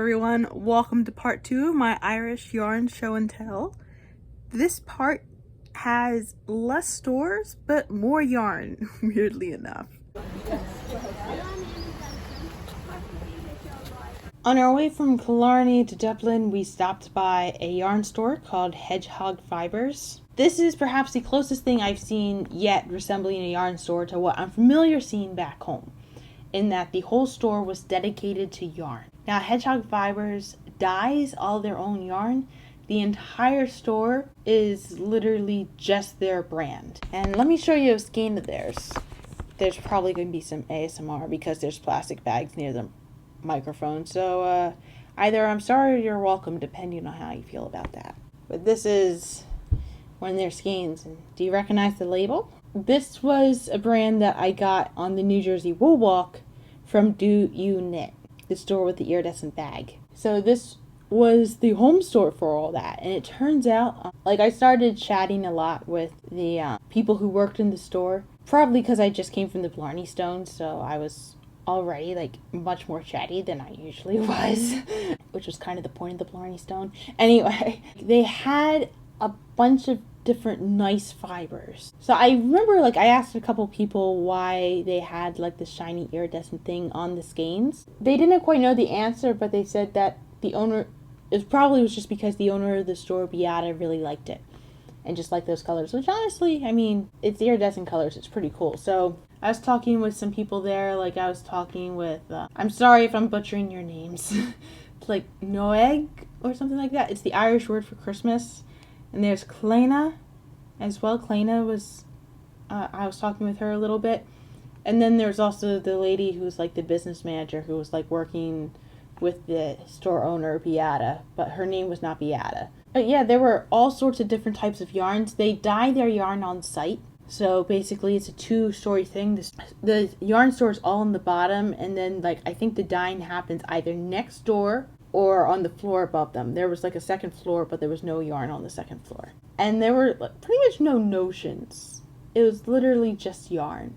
everyone, welcome to part 2 of my Irish yarn show and tell. This part has less stores but more yarn, weirdly enough. On our way from Killarney to Dublin, we stopped by a yarn store called Hedgehog Fibres. This is perhaps the closest thing I've seen yet resembling a yarn store to what I'm familiar seeing back home, in that the whole store was dedicated to yarn. Now, Hedgehog Fibres dyes all their own yarn. The entire store is literally just their brand. And let me show you a skein of theirs. There's probably going to be some ASMR because there's plastic bags near the microphone. So either I'm sorry or you're welcome, depending on how you feel about that. But this is one of their skeins. And do you recognize the label? This was a brand that I got on the New Jersey Wool Walk from Do You Knit, the store with the iridescent bag. So this was the home store for all that, and it turns out, I started chatting a lot with the people who worked in the store, probably because I just came from the Blarney Stone, so I was already much more chatty than I usually was, which was kind of the point of the Blarney Stone. Anyway, they had a bunch of different nice fibers. So I remember I asked a couple people why they had this shiny iridescent thing on the skeins. They didn't quite know the answer, but they said that the owner, it probably was just because the owner of the store, Beata, really liked it and just liked those colors, which honestly, I mean, it's iridescent colors, it's pretty cool. So I was talking with some people there, I was talking with, I'm sorry if I'm butchering your names, it's Noeg or something like that. It's the Irish word for Christmas. And there's Clena as well. Clena was, I was talking with her a little bit. And then there's also the lady who's the business manager who was working with the store owner, Beata. But her name was not Beata. But yeah, there were all sorts of different types of yarns. They dye their yarn on site. So basically it's a two-story thing. The yarn store is all on the bottom. And then I think the dyeing happens either next door or on the floor above them. There was a second floor, but there was no yarn on the second floor. And there were pretty much no notions. It was literally just yarn.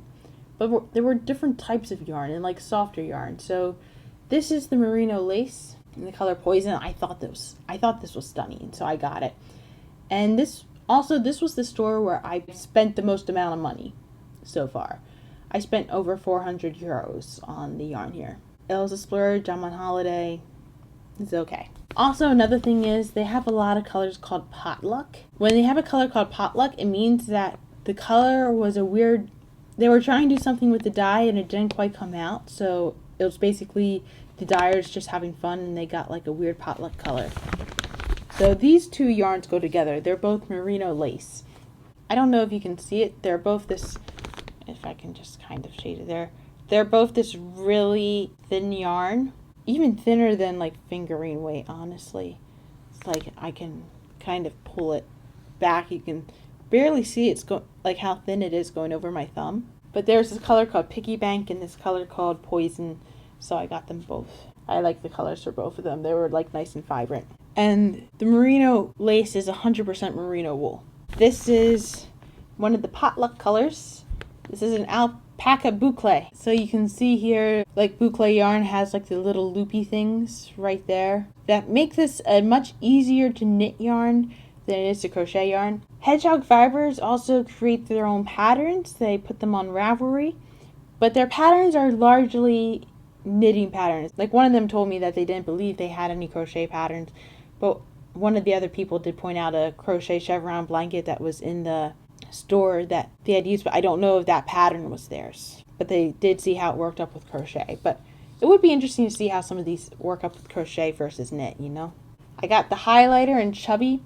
But there were different types of yarn and softer yarn. So this is the merino lace in the color Poison. I thought this was stunning, so I got it. And this was the store where I spent the most amount of money so far. I spent over 400 euros on the yarn here. It was a splurge. I'm on holiday. It's okay. Also, another thing is they have a lot of colors called potluck. When they have a color called potluck, it means that the color was they were trying to do something with the dye and it didn't quite come out. So it was basically the dyers just having fun and they got a weird potluck color. So these two yarns go together. They're both merino lace. I don't know if you can see it. They're both this, if I can just kind of shade it there. They're both this really thin yarn. Even thinner than fingering weight, honestly. It's I can kind of pull it back. You can barely see it's how thin it is going over my thumb. But there's this color called Piggy Bank and this color called Poison. So I got them both. I like the colors for both of them. They were nice and vibrant. And the merino lace is 100% merino wool. This is one of the potluck colors. This is an alpaca boucle. So you can see here, boucle yarn has the little loopy things right there that make this a much easier to knit yarn than it is to crochet yarn. Hedgehog Fibres also create their own patterns. They put them on Ravelry, but their patterns are largely knitting patterns. One of them told me that they didn't believe they had any crochet patterns, but one of the other people did point out a crochet chevron blanket that was in the store that they had used, but I don't know if that pattern was theirs. But they did see how it worked up with crochet. But it would be interesting to see how some of these work up with crochet versus knit, I got the highlighter in Chubby.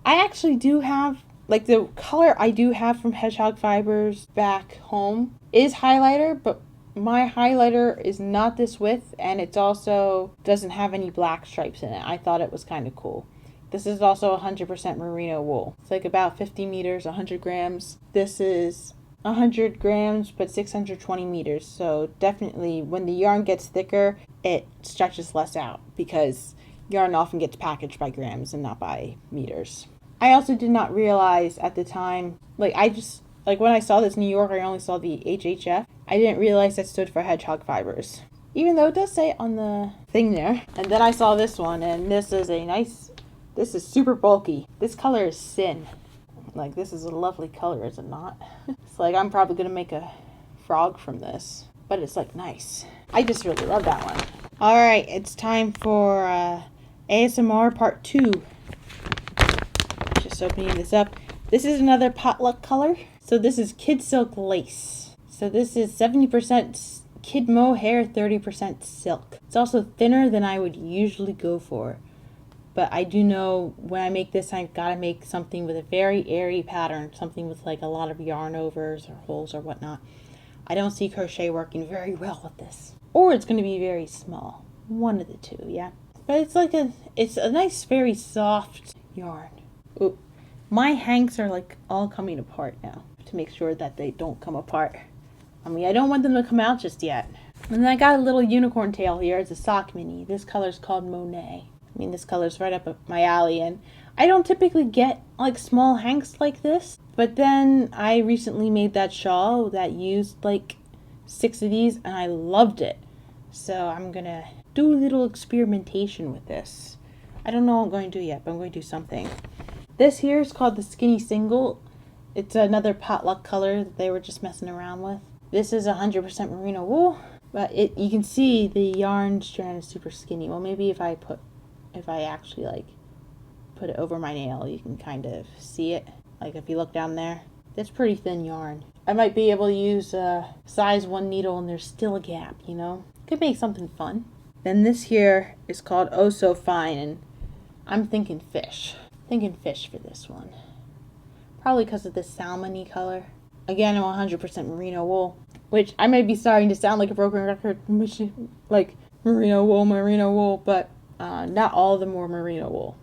I actually do have, the color I do have from Hedgehog Fibres back home is highlighter, but my highlighter is not this width, and it also doesn't have any black stripes in it. I thought it was kind of cool. This is also 100% merino wool. It's about 50 meters, 100 grams. This is 100 grams, but 620 meters. So definitely when the yarn gets thicker, it stretches less out because yarn often gets packaged by grams and not by meters. I also did not realize at the time, when I saw this New York, I only saw the HHF. I didn't realize that stood for Hedgehog Fibres. Even though it does say on the thing there. And then I saw this one, and this is super bulky. This color is sin. Like, this is a lovely color, is it not? It's like, I'm probably gonna make a frog from this. But it's like nice. I just really love that one. Alright, it's time for ASMR part 2. Just opening this up. This is another potluck color. So this is Kid Silk Lace. So this is 70% kid mohair, 30% silk. It's also thinner than I would usually go for. But I do know when I make this, I've got to make something with a very airy pattern. Something with like a lot of yarn overs or holes or whatnot. I don't see crochet working very well with this. Or it's going to be very small. One of the two, yeah. But it's a nice, very soft yarn. Ooh. My hanks are like all coming apart now to make sure that they don't come apart. I mean, I don't want them to come out just yet. And then I got a little unicorn tail here. It's a sock mini. This color's called Monet. I mean, this color's right up my alley. And I don't typically get like small hanks like this. But then I recently made that shawl that used like 6 of these. And I loved it. So I'm going to do a little experimentation with this. I don't know what I'm going to do yet, but I'm going to do something. This here is called the Skinny Single. It's another potluck color that they were just messing around with. This is 100% merino wool, but you can see the yarn strand is super skinny. Well, maybe if I actually like put it over my nail, you can kind of see it. Like if you look down there, that's pretty thin yarn. I might be able to use a size 1 needle and there's still a gap, you know? Could make something fun. Then this here is called Oh So Fine, and I'm thinking fish. Thinking fish for this one. Probably because of this salmon-y color. Again, I'm 100% merino wool, which I may be starting to sound like a broken record, like merino wool, but not all of them were merino wool.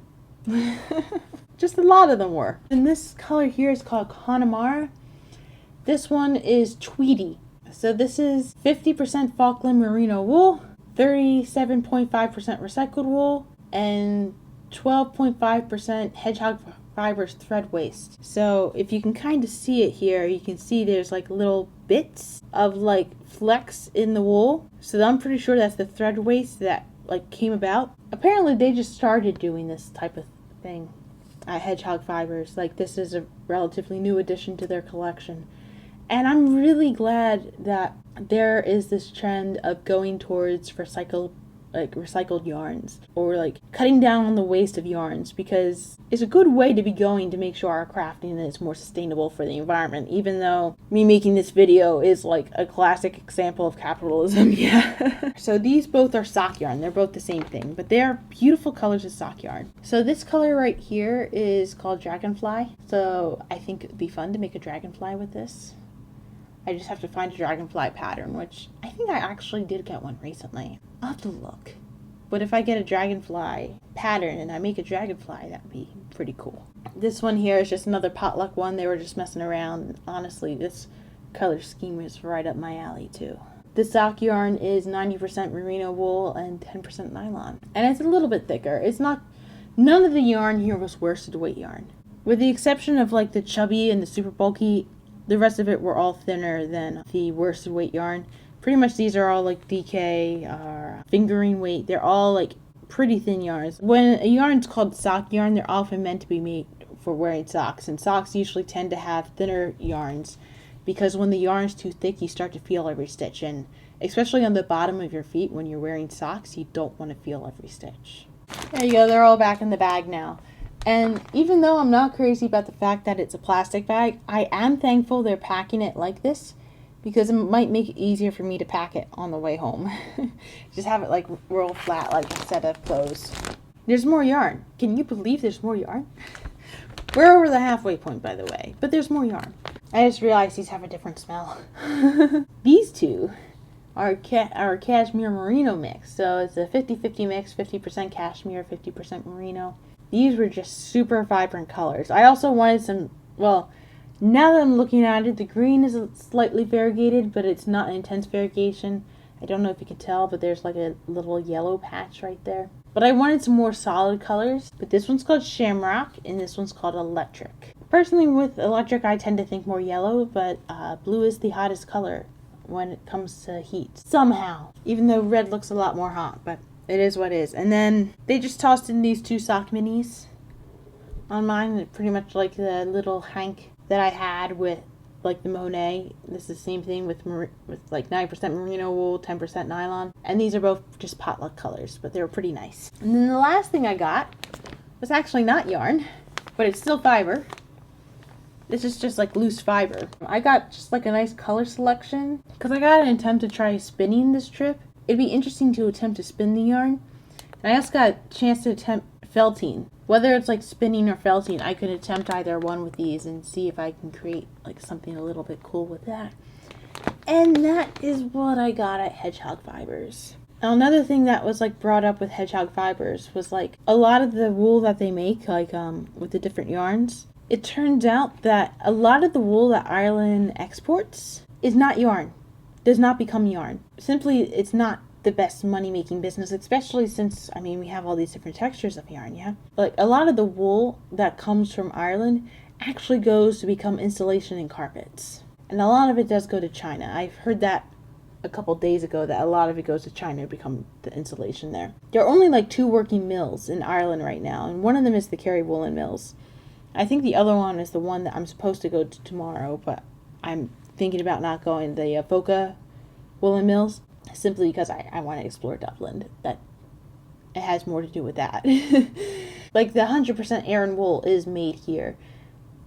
Just a lot of them were. And this color here is called Connemara. This one is Tweedy. So this is 50% Falkland merino wool, 37.5% recycled wool, and 12.5% hedgehog fibers thread waste. So if you can kind of see it here, you can see there's like little bits of like flecks in the wool. So I'm pretty sure that's the thread waste that like came about. Apparently they just started doing this type of thing at Hedgehog Fibers. Like this is a relatively new addition to their collection. And I'm really glad that there is this trend of going towards recycled yarns, or like cutting down on the waste of yarns, because it's a good way to be going to make sure our crafting is more sustainable for the environment, even though me making this video is like a classic example of capitalism. Yeah. So these both are sock yarn. They're both the same thing, but they are beautiful colors of sock yarn. So this color right here is called Dragonfly. So I think it would be fun to make a dragonfly with this. I just have to find a dragonfly pattern, which I think I actually did get one recently. I'll have to look. But if I get a dragonfly pattern and I make a dragonfly, that would be pretty cool. This one here is just another potluck one. They were just messing around. Honestly, this color scheme is right up my alley too. The sock yarn is 90% merino wool and 10% nylon. And it's a little bit thicker. It's not, none of the yarn here was worsted weight yarn. With the exception of like the chubby and the super bulky, the rest of it were all thinner than the worsted weight yarn. Pretty much these are all like DK or fingering weight. They're all like pretty thin yarns. When a yarn is called sock yarn, they're often meant to be made for wearing socks. And socks usually tend to have thinner yarns because when the yarn's too thick, you start to feel every stitch. And especially on the bottom of your feet when you're wearing socks, you don't want to feel every stitch. There you go. They're all back in the bag now. And even though I'm not crazy about the fact that it's a plastic bag, I am thankful they're packing it like this because it might make it easier for me to pack it on the way home. Just have it like roll flat like a set of clothes. There's more yarn. Can you believe there's more yarn? We're over the halfway point, by the way, but there's more yarn. I just realized these have a different smell. These two are cashmere merino mix. So it's a 50-50 mix, 50% cashmere, 50% merino. These were just super vibrant colors. I also wanted some, well, now that I'm looking at it, the green is slightly variegated, but it's not an intense variegation. I don't know if you can tell, but there's like a little yellow patch right there. But I wanted some more solid colors. But this one's called Shamrock, and this one's called Electric. Personally, with Electric, I tend to think more yellow, but blue is the hottest color when it comes to heat. Somehow. Even though red looks a lot more hot, but it is what it is. And then they just tossed in these 2 sock minis on mine. Pretty much like the little hank that I had with like the Monet. This is the same thing with like 9% merino wool, 10% nylon. And these are both just potluck colors, but they were pretty nice. And then the last thing I got was actually not yarn, but it's still fiber. This is just like loose fiber. I got just like a nice color selection because I got an attempt to try spinning this trip. It'd be interesting to attempt to spin the yarn. And I also got a chance to attempt felting. Whether it's like spinning or felting, I could attempt either one with these and see if I can create like something a little bit cool with that. And that is what I got at Hedgehog Fibers. Now another thing that was like brought up with Hedgehog Fibers was like a lot of the wool that they make, like with the different yarns. It turns out that a lot of the wool that Ireland exports is not yarn, does not become yarn. Simply, it's not the best money-making business, especially since, I mean, we have all these different textures of yarn, yeah? Like, a lot of the wool that comes from Ireland actually goes to become insulation in carpets. And a lot of it does go to China. I've heard that a couple days ago, that a lot of it goes to China to become the insulation there. There are only like 2 working mills in Ireland right now, and one of them is the Kerry Woolen Mills. I think the other one is the one that I'm supposed to go to tomorrow, but I'm thinking about not going, the Foca Woolen Mills, simply because I want to explore Dublin. That it has more to do with that. Like the 100% Aran wool is made here,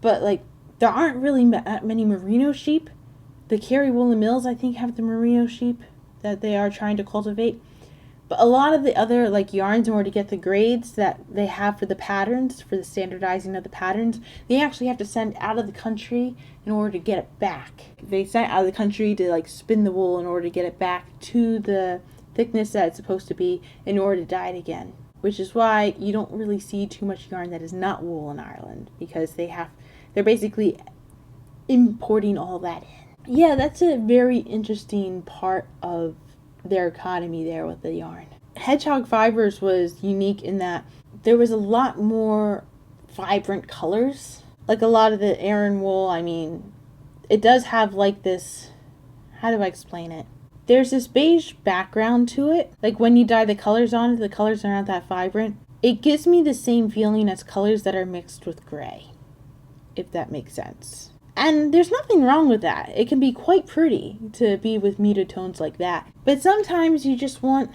but like there aren't really that many merino sheep. The Kerry Woolen Mills, I think, have the merino sheep that they are trying to cultivate. But a lot of the other like yarns, in order to get the grades that they have for the patterns, for the standardizing of the patterns, they actually have to send out of the country in order to get it back. They sent out of the country to like spin the wool in order to get it back to the thickness that it's supposed to be in order to dye it again. Which is why you don't really see too much yarn that is not wool in Ireland, because they're basically importing all that in. Yeah, that's a very interesting part of their economy there with the yarn. Hedgehog Fibers was unique in that there was a lot more vibrant colors. Like a lot of the Aran wool, I mean, it does have like this, how do I explain it? There's this beige background to it. Like when you dye the colors on it, the colors are not that vibrant. It gives me the same feeling as colors that are mixed with gray, if that makes sense. And there's nothing wrong with that. It can be quite pretty to be with muted tones like that. But sometimes you just want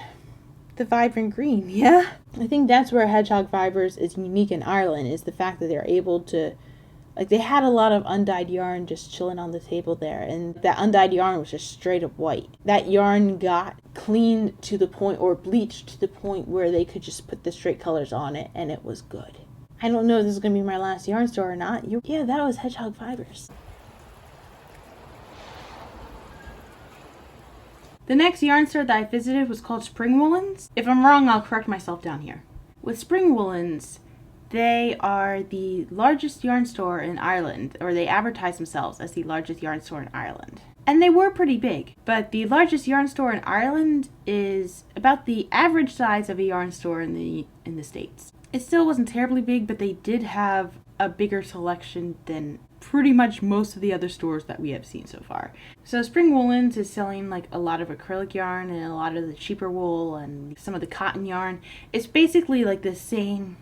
the vibrant green, yeah? I think that's where Hedgehog Fibers is unique in Ireland, is the fact that they're able to, like, they had a lot of undyed yarn just chilling on the table there, and that undyed yarn was just straight up white. That yarn got cleaned to the point, or bleached to the point, where they could just put the straight colors on it, and it was good. I don't know if this is going to be my last yarn store or not. Yeah, that was Hedgehog Fibers. The next yarn store that I visited was called Spring Woolens. If I'm wrong, I'll correct myself down here. With Spring Woolens, they are the largest yarn store in Ireland, or they advertise themselves as the largest yarn store in Ireland. And they were pretty big, but the largest yarn store in Ireland is about the average size of a yarn store in the States. It still wasn't terribly big, but they did have a bigger selection than pretty much most of the other stores that we have seen so far. So Spring Woolens is selling like a lot of acrylic yarn and a lot of the cheaper wool and some of the cotton yarn. It's basically like the same,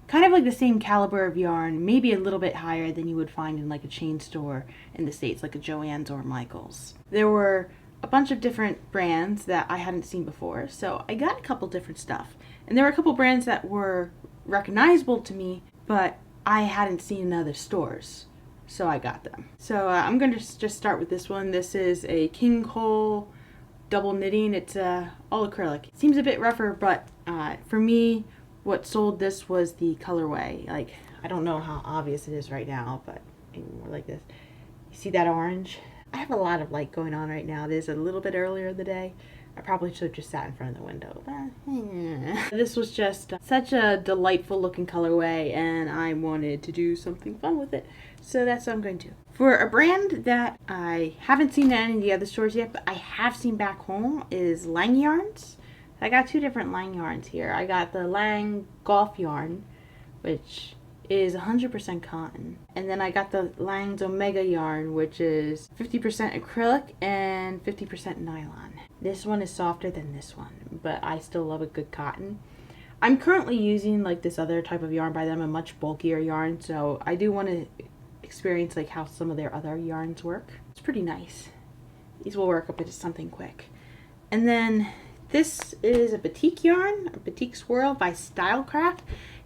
kind of like the same caliber of yarn, maybe a little bit higher than you would find in like a chain store in the States, like a Joann's or Michael's. There were a bunch of different brands that I hadn't seen before, so I got a couple different stuff. And there were a couple brands that were recognizable to me, but I hadn't seen in other stores, so I got them. So I'm going to just start with this one. This is a King Cole double knitting. It's all acrylic. It seems a bit rougher, but for me, what sold this was the colorway. Like, I don't know how obvious it is right now, but maybe more like this. You see that orange? I have a lot of light going on right now. It is a little bit earlier in the day. I probably should have just sat in front of the window, but this was just such a delightful looking colorway, and I wanted to do something fun with it, so that's what I'm going to do. For a brand that I haven't seen at any of the other stores yet, but I have seen back home, is Lang Yarns. I got 2 different Lang yarns here. I got the Lang Golf yarn, which is 100% cotton. And then I got the Lang's Omega yarn, which is 50% acrylic and 50% nylon. This one is softer than this one, but I still love a good cotton. I'm currently using like this other type of yarn by them, a much bulkier yarn, so I do want to experience like how some of their other yarns work. It's pretty nice. These will work up into something quick. And then this is a batik yarn, a batik swirl by Stylecraft.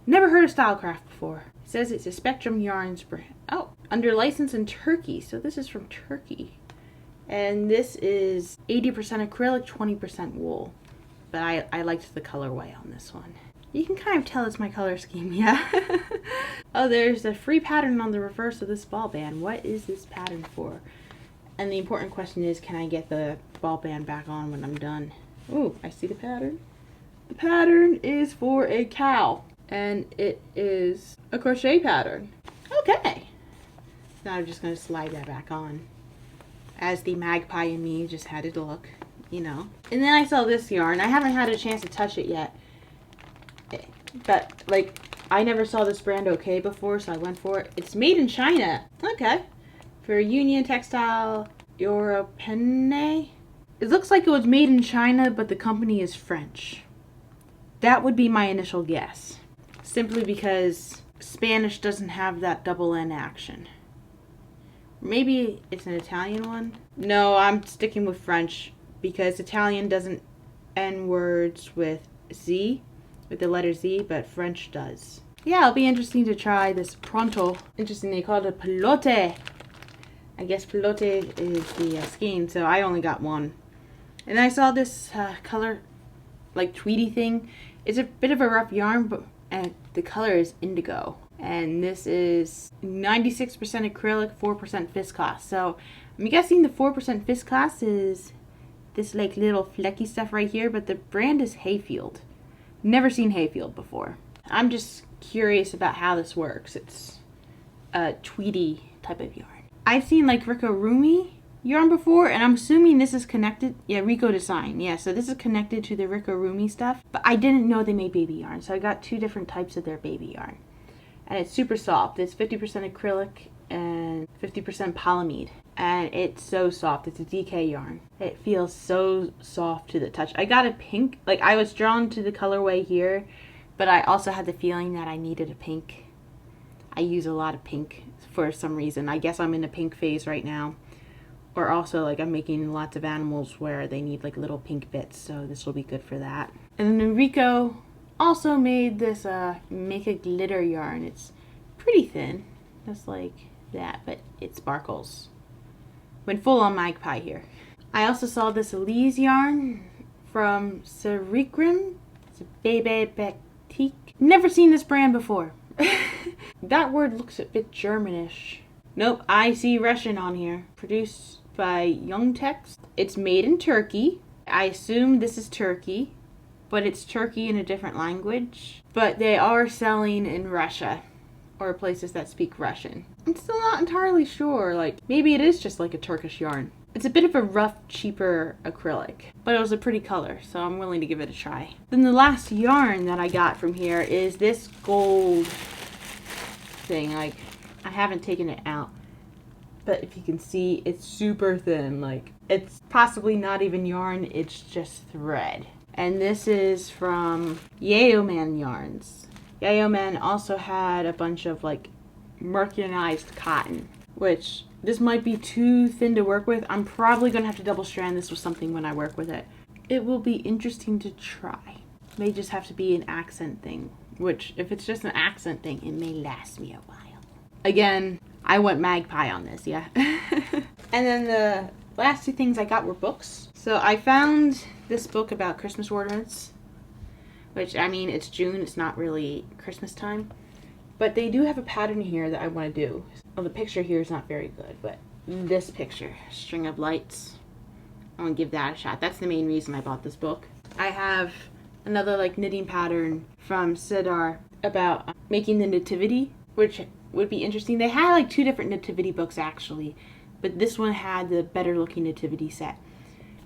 Never heard of Stylecraft before. It says it's a Spectrum Yarns brand. Oh, under license in Turkey, so this is from Turkey. And this is 80% acrylic, 20% wool. But I liked the colorway on this one. You can kind of tell it's my color scheme, yeah. Oh, there's a free pattern on the reverse of this ball band. What is this pattern for? And the important question is, can I get the ball band back on when I'm done? Ooh, I see the pattern. The pattern is for a cow, and it is a crochet pattern. Okay. Now I'm just going to slide that back on. As the magpie in me just had it look, you know. And then I saw this yarn. I haven't had a chance to touch it yet. But, like, I never saw this brand okay before, so I went for it. It's made in China. Okay. For Union Textile Européenne. It looks like it was made in China, but the company is French. That would be my initial guess. Simply because Spanish doesn't have that double N action. Maybe it's an Italian one? No, I'm sticking with French because Italian doesn't end words with Z, with the letter Z, but French does. Yeah, it'll be interesting to try this pronto. Interesting, they call it a pelote. I guess pelote is the skein, so I only got one. And I saw this color, like tweedy thing. It's a bit of a rough yarn, but the color is indigo. And this is 96% acrylic, 4% viscose. So I'm guessing the 4% viscose is this like little flecky stuff right here, but the brand is Hayfield. Never seen Hayfield before. I'm just curious about how this works. It's a tweedy type of yarn. I've seen like Rickarumi yarn before, and I'm assuming this is connected. Yeah, Rico Design. Yeah, so this is connected to the Rickarumi stuff. But I didn't know they made baby yarn, so I got two different types of their baby yarn. And it's super soft. It's 50% acrylic and 50% polyamide. And it's so soft. It's a DK yarn. It feels so soft to the touch. I got a pink. Like, I was drawn to the colorway here, but I also had the feeling that I needed a pink. I use a lot of pink for some reason. I guess I'm in a pink phase right now. Or also, like, I'm making lots of animals where they need, like, little pink bits. So this will be good for that. And then Rico also made this make a glitter yarn. It's pretty thin, just like that, but it sparkles. Went full on magpie here. I also saw this Elise yarn from Serikrim. It's a Bebe Batik. Never seen this brand before. That word looks a bit Germanish. Nope, I see Russian on here. Produced by Young Text. It's made in Turkey. I assume this is Turkey, but it's Turkey in a different language. But they are selling in Russia, or places that speak Russian. I'm still not entirely sure. Like, maybe it is just like a Turkish yarn. It's a bit of a rough, cheaper acrylic, but it was a pretty color, so I'm willing to give it a try. Then the last yarn that I got from here is this gold thing. Like, I haven't taken it out, but if you can see, it's super thin. Like, it's possibly not even yarn, it's just thread. And this is from Yeoman Yarns. Yeoman also had a bunch of like mercurized cotton, which this might be too thin to work with. I'm probably gonna have to double strand this with something when I work with it. It will be interesting to try. May just have to be an accent thing, which if it's just an accent thing, it may last me a while. Again, I went magpie on this, yeah. And then the last two things I got were books. So I found this book about Christmas ornaments, which, I mean, it's June, it's not really Christmas time. But they do have a pattern here that I want to do. Well, the picture here is not very good, but this picture, string of lights, I want to give that a shot. That's the main reason I bought this book. I have another like knitting pattern from Sidar about making the nativity, which would be interesting. They had like two different nativity books actually, but this one had the better looking nativity set.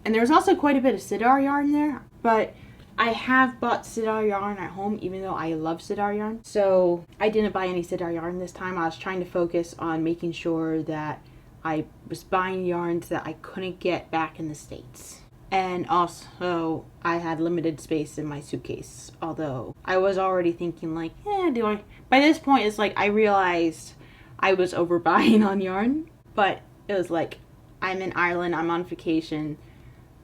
And there was also quite a bit of Sidar yarn there, but I have bought Sidar yarn at home, even though I love Sidar yarn. So I didn't buy any Sidar yarn this time. I was trying to focus on making sure that I was buying yarns that I couldn't get back in the States. And also, I had limited space in my suitcase. Although, I was already thinking like, do I? By this point, it's like I realized I was overbuying on yarn. But it was like, I'm in Ireland, I'm on vacation.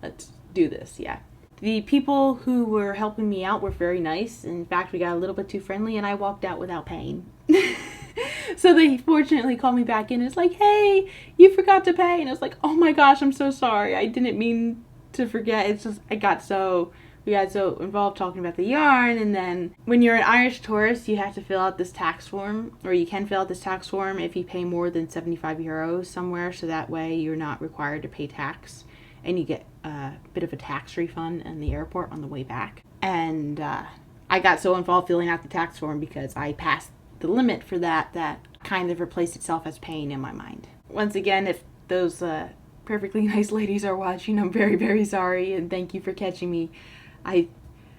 Let's do this, yeah. The people who were helping me out were very nice. In fact, we got a little bit too friendly and I walked out without paying. So they fortunately called me back in. It's like, hey, you forgot to pay. And I was like, oh my gosh, I'm so sorry. I didn't mean to forget. It's just, we got so involved talking about the yarn. And then when you're an Irish tourist, you have to fill out this tax form, or you can fill out this tax form if you pay more than 75 euros somewhere. So that way you're not required to pay tax and you get a bit of a tax refund in the airport on the way back. And I got so involved filling out the tax form because I passed the limit for that kind of replaced itself as paying in my mind. Once again, if those perfectly nice ladies are watching, I'm very, very sorry, and thank you for catching me.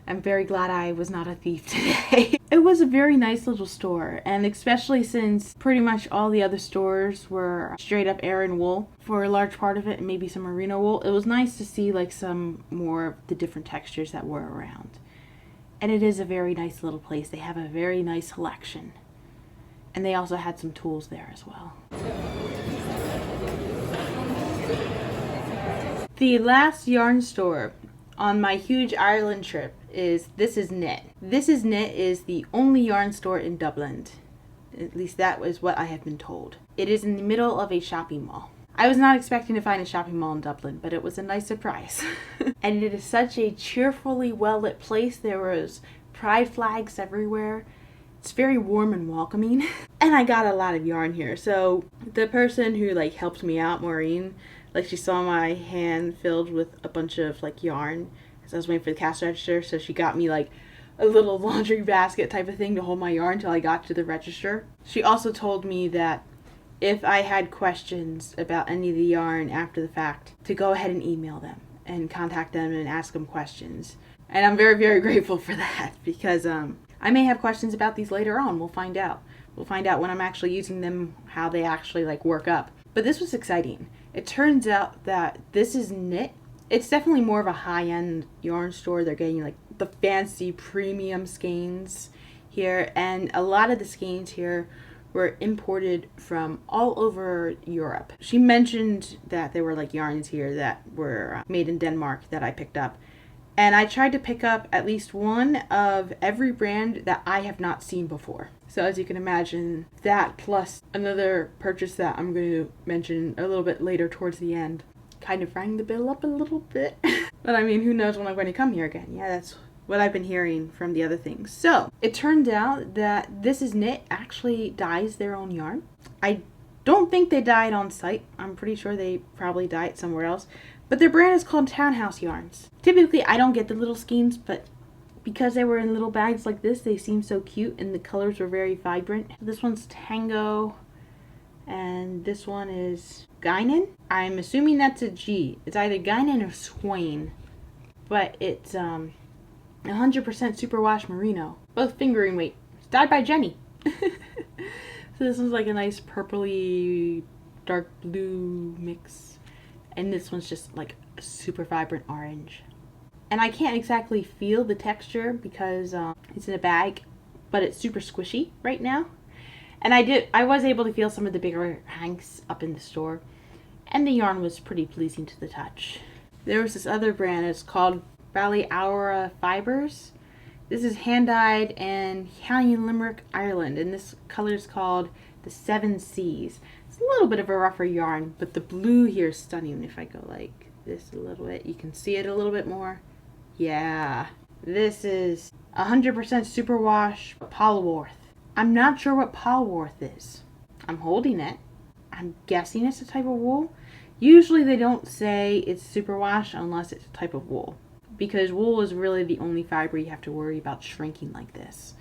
I'm very glad I was not a thief today. It was a very nice little store, and especially since pretty much all the other stores were straight up Aran wool for a large part of it, and maybe some merino wool, it was nice to see like some more of the different textures that were around. And it is a very nice little place. They have a very nice selection. And they also had some tools there as well. The last yarn store on my huge Ireland trip is This Is Knit. This Is Knit is the only yarn store in Dublin. At least that was what I have been told. It is in the middle of a shopping mall. I was not expecting to find a shopping mall in Dublin, but it was a nice surprise. And it is such a cheerfully well-lit place. There was pride flags everywhere. It's very warm and welcoming. And I got a lot of yarn here. So the person who like helped me out, Maureen, like she saw my hand filled with a bunch of like yarn as I was waiting for the cash register. So she got me like a little laundry basket type of thing to hold my yarn until I got to the register. She also told me that if I had questions about any of the yarn after the fact, to go ahead and email them and contact them and ask them questions. And I'm very, very grateful for that because I may have questions about these later on. We'll find out. We'll find out when I'm actually using them, how they actually like work up. But this was exciting. It turns out that This Is Knit. It's definitely more of a high-end yarn store. They're getting like the fancy premium skeins here. And a lot of the skeins here were imported from all over Europe. She mentioned that there were like yarns here that were made in Denmark that I picked up. And I tried to pick up at least one of every brand that I have not seen before. So as you can imagine, that plus another purchase that I'm going to mention a little bit later towards the end kind of rang the bill up a little bit. But I mean, who knows when I'm going to come here again. Yeah, that's what I've been hearing from the other things. So it turned out that This Is Knit actually dyes their own yarn. I don't think they dye it on site. I'm pretty sure they probably dye it somewhere else. But their brand is called Townhouse Yarns. Typically, I don't get the little skeins, but because they were in little bags like this, they seem so cute and the colors were very vibrant. This one's Tango, and this one is Guinan. I'm assuming that's a G. It's either Guinan or Swain, but it's 100% superwash merino. Both fingering weight. It's dyed by Jenny. So this one's like a nice purpley dark blue mix. And this one's just like a super vibrant orange. And I can't exactly feel the texture because it's in a bag, but it's super squishy right now. And I was able to feel some of the bigger hanks up in the store. And the yarn was pretty pleasing to the touch. There was this other brand, it's called Valley Aura Fibers. This is hand-dyed in County Limerick, Ireland. And this color is called the Seven Seas. It's a little bit of a rougher yarn, but the blue here is stunning. If I go like this a little bit, you can see it a little bit more. Yeah, this is 100% superwash Polwarth. I'm not sure what Polwarth is. I'm holding it. I'm guessing it's a type of wool. Usually they don't say it's superwash unless it's a type of wool, because wool is really the only fiber you have to worry about shrinking like this.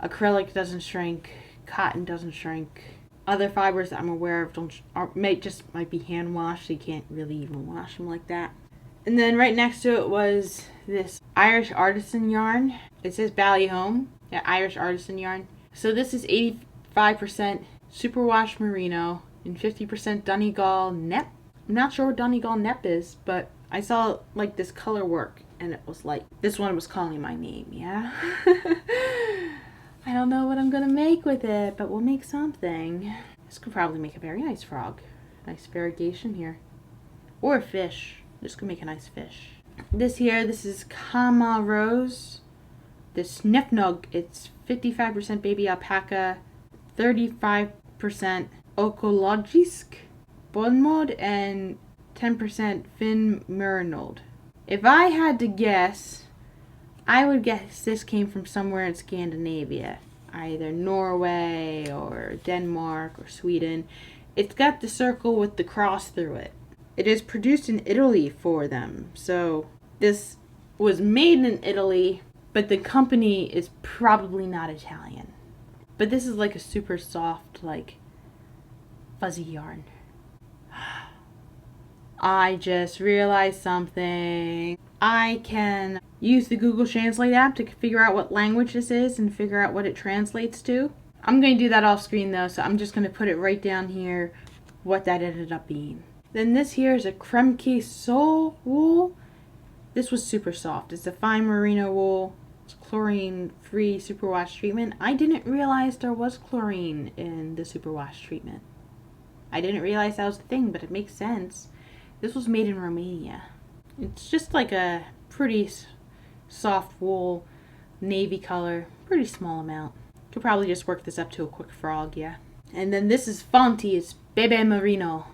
Acrylic doesn't shrink. Cotton doesn't shrink. Other fibers that I'm aware of might be hand washed, so you can't really even wash them like that. And then right next to it was this Irish artisan yarn. It says Ballyhome, yeah, Irish artisan yarn. So this is 85% superwash merino and 50% Donegal nep. I'm not sure what Donegal nep is, but I saw like this color work and it was like, this one was calling my name, yeah? I don't know what I'm gonna make with it, but we'll make something. This could probably make a very nice frog. Nice variegation here. Or a fish. This could make a nice fish. This here, this is Kama Rose. This Nefnog, it's 55% baby alpaca, 35% Ökologisk Bonmod, and 10% Finn Merinold. If I had to guess, I would guess this came from somewhere in Scandinavia. Either Norway or Denmark or Sweden. It's got the circle with the cross through it. It is produced in Italy for them. So this was made in Italy, but the company is probably not Italian. But this is like a super soft, like fuzzy yarn. I just realized something. I can use the Google Translate app to figure out what language this is and figure out what it translates to. I'm going to do that off screen though, so I'm just going to put it right down here what that ended up being. Then this here is a Kremke Sole wool. This was super soft. It's a fine merino wool. It's chlorine-free superwash treatment. I didn't realize there was chlorine in the superwash treatment. I didn't realize that was the thing, but it makes sense. This was made in Romania. It's just like a pretty soft wool, navy color, pretty small amount. Could probably just work this up to a quick frog, yeah. And then this is Fonti, it's Bebe Merino.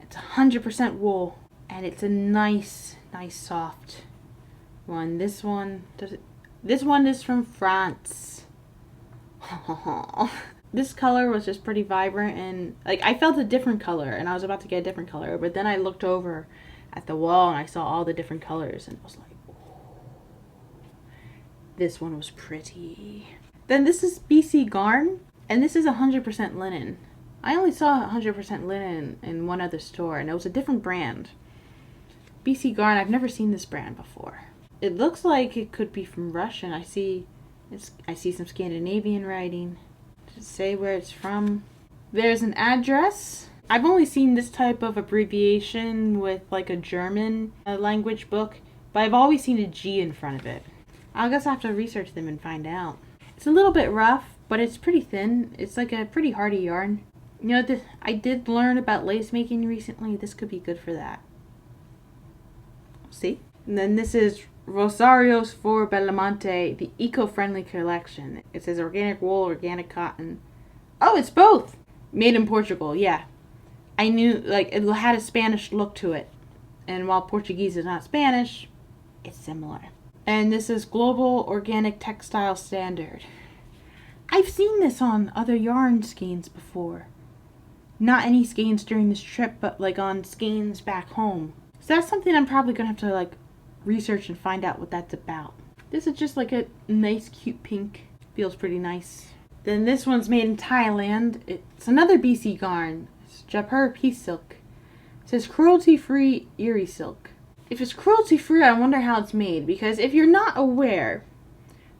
It's 100% wool, and it's a nice soft one. This one is from France. This color was just pretty vibrant, and like I felt a different color, and I was about to get a different color, but then I looked over at the wall and I saw all the different colors, and I was like, ooh, this one was pretty. Then this is BC Garn, and this is 100% linen. I only saw 100% linen in one other store, and it was a different brand. BC Garn, I've never seen this brand before. It looks like it could be from Russian. I see some Scandinavian writing. Does it say where it's from? There's an address. I've only seen this type of abbreviation with like a German language book, but I've always seen a G in front of it. I guess I have to research them and find out. It's a little bit rough, but it's pretty thin. It's like a pretty hardy yarn. You know, I did learn about lace making recently. This could be good for that. See? And then this is Rosarios for Belamonte, the eco-friendly collection. It says organic wool, organic cotton. Oh, it's both! Made in Portugal, yeah. I knew, like, it had a Spanish look to it. And while Portuguese is not Spanish, it's similar. And this is Global Organic Textile Standard. I've seen this on other yarn skeins before. Not any skeins during this trip, but like on skeins back home. So that's something I'm probably going to have to like research and find out what that's about. This is just like a nice cute pink. Feels pretty nice. Then this one's made in Thailand. It's another BC Garn. It's Jaipur Peace Silk. It says cruelty-free Erie Silk. If it's cruelty-free, I wonder how it's made. Because if you're not aware,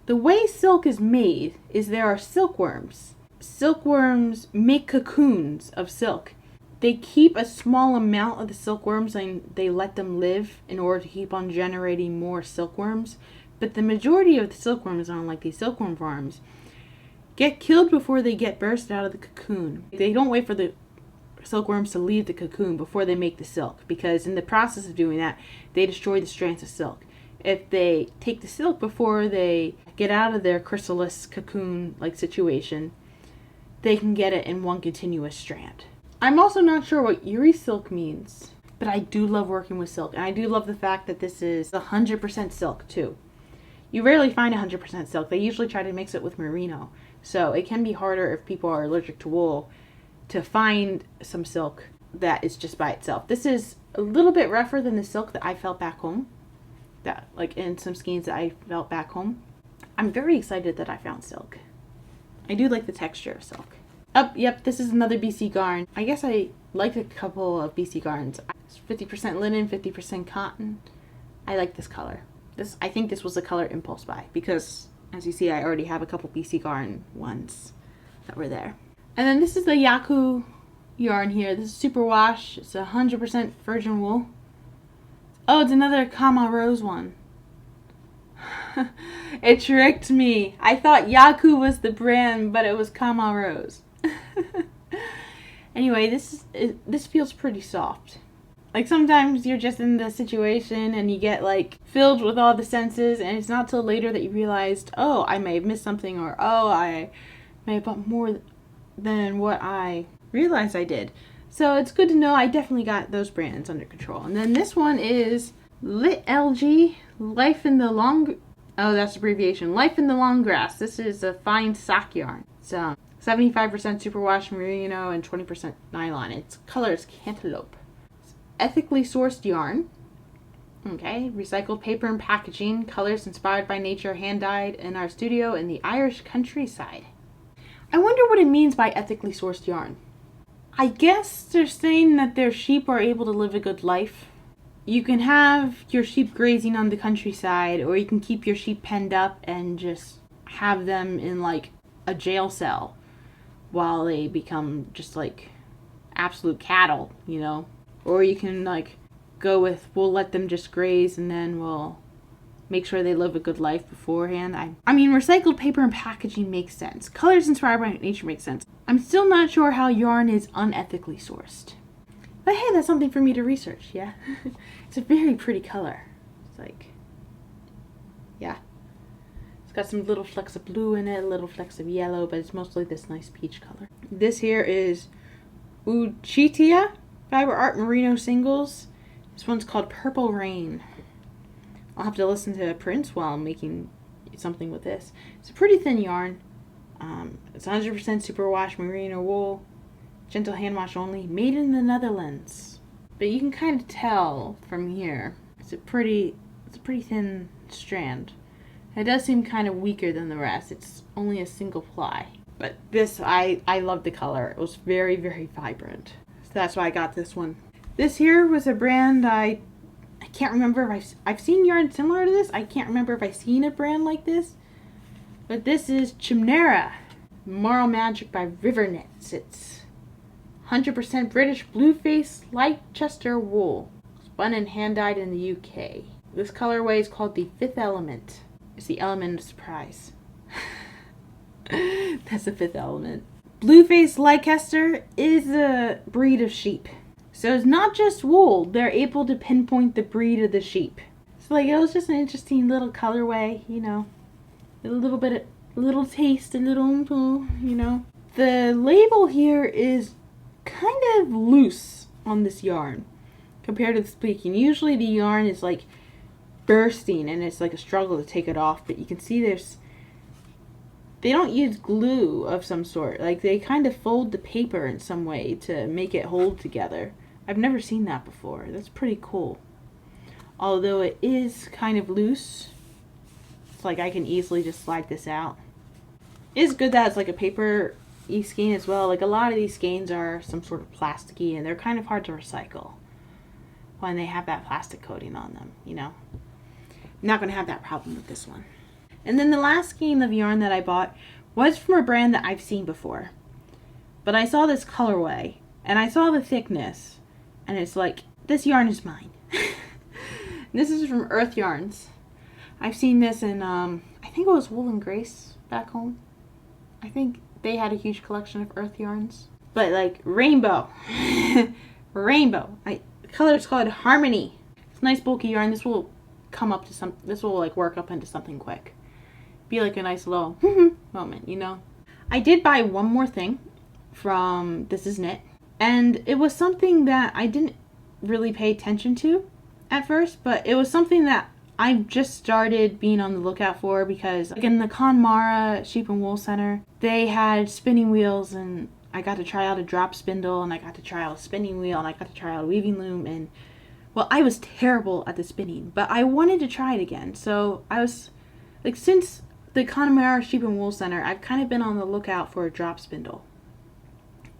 the way silk is made is there are silkworms. Silkworms make cocoons of silk. They keep a small amount of the silkworms and they let them live in order to keep on generating more silkworms. But the majority of the silkworms on like these silkworm farms get killed before they get burst out of the cocoon. They don't wait for the silkworms to leave the cocoon before they make the silk, because in the process of doing that, they destroy the strands of silk. If they take the silk before they get out of their chrysalis cocoon like situation, they can get it in one continuous strand. I'm also not sure what Erie silk means, but I do love working with silk, and I do love the fact that this is 100% silk too. You rarely find 100% silk. They usually try to mix it with merino, so it can be harder if people are allergic to wool to find some silk that is just by itself. This is a little bit rougher than the silk that I felt back home, that like in some skeins that I felt back home. I'm very excited that I found silk. I do like the texture of silk. Yep, this is another BC Garn. I guess I like a couple of BC Garns. It's 50% linen, 50% cotton. I like this color. I think this was a color impulse buy because, as you see, I already have a couple BC Garden ones that were there. And then this is the Yaku yarn here. This is superwash. It's 100% virgin wool. Oh, it's another Kama Rose one. It tricked me. I thought Yaku was the brand, but it was Kama Rose. Anyway, this feels pretty soft. Like sometimes you're just in the situation and you get like filled with all the senses, and it's not till later that you realized, oh, I may have missed something, or oh, I may have bought more than what I realized I did. So it's good to know I definitely got those brands under control. And then this one is LG, Life in the Long... Oh, that's abbreviation. Life in the Long Grass. This is a fine sock yarn. It's 75% superwash merino and 20% nylon. Its color is cantaloupe. It's ethically sourced yarn. Okay, recycled paper and packaging. Colors inspired by nature, hand-dyed in our studio in the Irish countryside. I wonder what it means by ethically sourced yarn. I guess they're saying that their sheep are able to live a good life. You can have your sheep grazing on the countryside, or you can keep your sheep penned up and just have them in like a jail cell while they become just like absolute cattle, you know. Or you can like go with, we'll let them just graze and then we'll make sure they live a good life beforehand. I mean, recycled paper and packaging makes sense. Colors inspired by nature makes sense. I'm still not sure how yarn is unethically sourced. But hey, that's something for me to research, yeah? It's a very pretty color. It's like, yeah. It's got some little flecks of blue in it, little flecks of yellow, but it's mostly this nice peach color. This here is Uchitia Fiber Art Merino Singles. This one's called Purple Rain. I'll have to listen to Prince while I'm making something with this. It's a pretty thin yarn. It's 100% superwash merino wool. Gentle hand wash only. Made in the Netherlands. But you can kind of tell from here. It's a pretty thin strand. It does seem kind of weaker than the rest. It's only a single ply. But this, I love the color. It was very, very vibrant. So that's why I got this one. This here was a brand I can't remember if I've seen yarn similar to this. I can't remember if I've seen a brand like this. But this is Chimnera Moral Magic by River Knits. It's 100% British Blueface Leicester wool. Spun and hand-dyed in the UK. This colorway is called the Fifth Element. It's the element of surprise. That's the fifth element. Blueface Leicester is a breed of sheep. So it's not just wool. They're able to pinpoint the breed of the sheep. So like, it was just an interesting little colorway, you know. A little bit, a little taste, a little, you know. The label here is kind of loose on this yarn compared to the speaking. Usually the yarn is like bursting and it's like a struggle to take it off, but you can see they don't use glue of some sort. Like they kind of fold the paper in some way to make it hold together. I've never seen that before. That's pretty cool. Although it is kind of loose. It's like I can easily just slide this out. It is good that it's like a paper skein as well. Like a lot of these skeins are some sort of plasticky and they're kind of hard to recycle when they have that plastic coating on them, you know. I'm not going to have that problem with this one. And then the last skein of yarn that I bought was from a brand that I've seen before. But I saw this colorway and I saw the thickness and it's like, this yarn is mine. This is from Earth Yarns. I've seen this in, I think it was Wool and Grace back home. I think they had a huge collection of Earth Yarns. But like rainbow. Rainbow. The color is called Harmony. It's nice bulky yarn. This will come up to this will like work up into something quick. Be like a nice little moment, you know. I did buy one more thing from This Is Knit. And it was something that I didn't really pay attention to at first. But it was something that I just started being on the lookout for because like in the Conmara Sheep and Wool Center, they had spinning wheels and I got to try out a drop spindle and I got to try out a spinning wheel and I got to try out a weaving loom and well, I was terrible at the spinning, but I wanted to try it again. So I was like, since the Connemara Sheep and Wool Center, I've kind of been on the lookout for a drop spindle.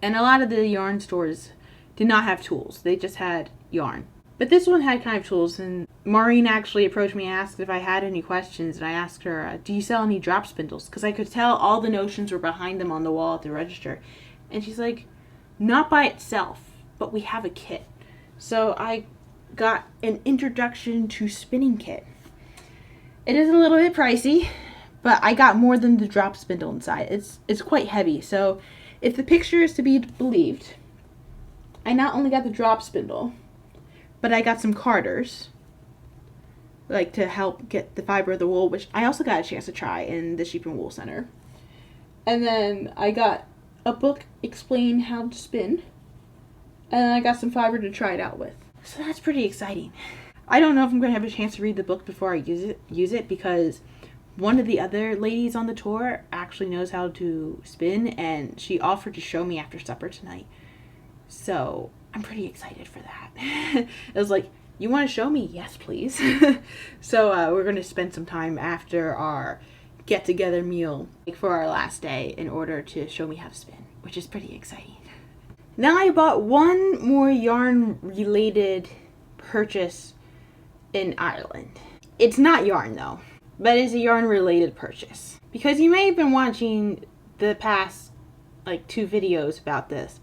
And a lot of the yarn stores did not have tools. They just had yarn. But this one had kind of tools, and Maureen actually approached me and asked if I had any questions, and I asked her, do you sell any drop spindles? Because I could tell all the notions were behind them on the wall at the register. And she's like, not by itself, but we have a kit. So I got an introduction to spinning kit. It is a little bit pricey, but I got more than the drop spindle inside. It's quite heavy, so if the picture is to be believed, I not only got the drop spindle, but I got some carders, like to help get the fiber of the wool, which I also got a chance to try in the Sheep and Wool Center. And then I got a book explaining how to spin, and then I got some fiber to try it out with. So that's pretty exciting. I don't know if I'm going to have a chance to read the book before I use it because one of the other ladies on the tour actually knows how to spin, and she offered to show me after supper tonight. So I'm pretty excited for that. It was like, you want to show me? Yes, please. So we're going to spend some time after our get-together meal for our last day in order to show me how to spin, which is pretty exciting. Now I bought one more yarn-related purchase in Ireland. It's not yarn though, but it's a yarn-related purchase. Because you may have been watching the past like 2 videos about this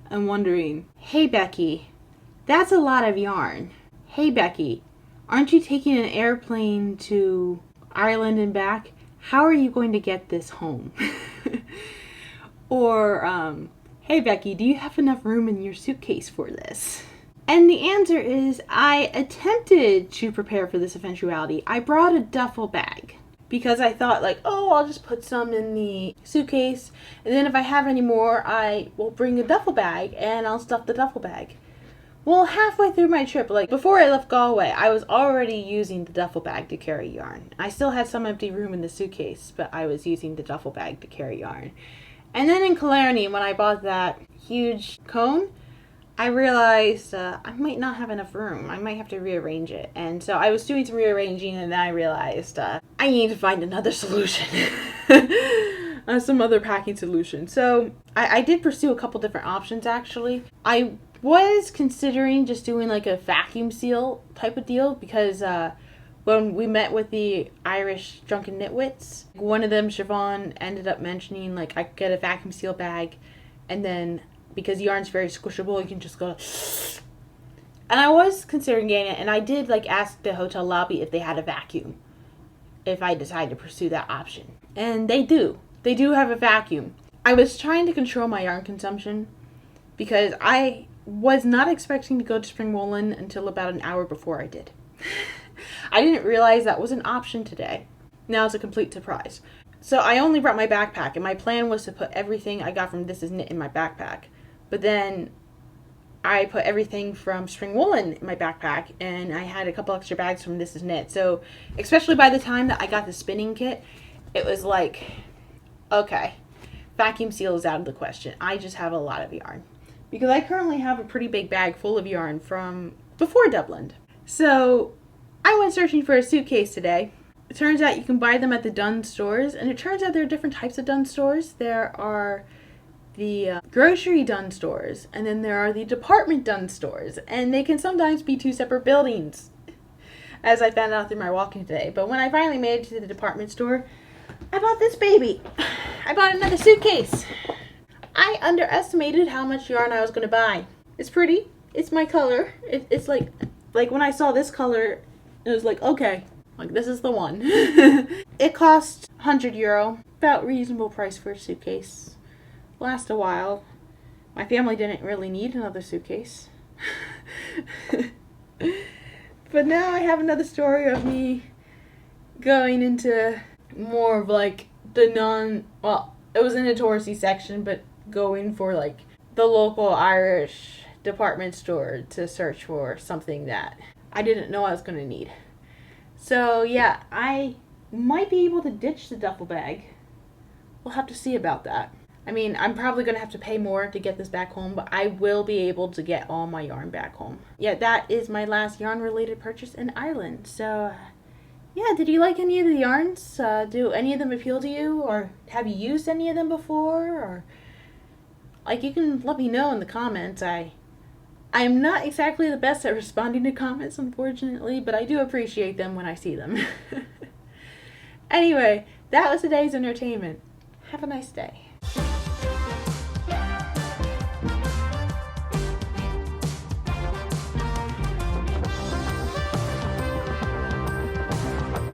and wondering, hey Becky, that's a lot of yarn. Hey Becky, aren't you taking an airplane to Ireland and back? How are you going to get this home? Or, hey Becky, do you have enough room in your suitcase for this? And the answer is, I attempted to prepare for this eventuality. I brought a duffel bag because I thought like, oh, I'll just put some in the suitcase, and then if I have any more, I will bring a duffel bag and I'll stuff the duffel bag. Well, halfway through my trip, like before I left Galway, I was already using the duffel bag to carry yarn. I still had some empty room in the suitcase, but I was using the duffel bag to carry yarn. And then in Killarney, when I bought that huge cone, I realized I might not have enough room. I might have to rearrange it. And so I was doing some rearranging, and then I realized I need to find another solution. Some other packing solution. So I did pursue a couple different options, actually. I was considering just doing like a vacuum seal type of deal because when we met with the Irish Drunken Knitwits, one of them, Siobhan, ended up mentioning like I could get a vacuum seal bag, and then because yarn's very squishable, you can just go. And I was considering getting it, and I did like ask the hotel lobby if they had a vacuum, if I decided to pursue that option. And they do. They do have a vacuum. I was trying to control my yarn consumption because I was not expecting to go to spring woolen until about an hour before I did. I didn't realize that was an option today. Now it's a complete surprise. So I only brought my backpack, and my plan was to put everything I got from This Is Knit in my backpack. But then I put everything from spring woolen in my backpack, and I had a couple extra bags from This Is Knit. So especially by the time that I got the spinning kit, it was like, okay, vacuum seal is out of the question. I just have a lot of yarn. Because I currently have a pretty big bag full of yarn from before Dublin. So I went searching for a suitcase today. It turns out you can buy them at the Dunn stores, and it turns out there are different types of Dunn stores. There are the grocery Dunn stores, and then there are the department Dunn stores, and they can sometimes be 2 separate buildings, as I found out through my walking today. But when I finally made it to the department store, I bought this baby. I bought another suitcase. I underestimated how much yarn I was going to buy. It's pretty. It's my color. It's like when I saw this color, it was like, okay, like this is the one. It cost €100, about reasonable price for a suitcase. Last a while. My family didn't really need another suitcase. But now I have another story of me going into more of like the it was in a touristy section, but going for like the local Irish department store to search for something that I didn't know I was going to need. So yeah, I might be able to ditch the duffel bag. We'll have to see about that. I mean, I'm probably going to have to pay more to get this back home, but I will be able to get all my yarn back home. Yeah, that is my last yarn-related purchase in Ireland. So, yeah, did you like any of the yarns? Do any of them appeal to you? Or have you used any of them before? Or, like, you can let me know in the comments. I I'm not exactly the best at responding to comments, unfortunately, but I do appreciate them when I see them. Anyway, that was today's entertainment. Have a nice day.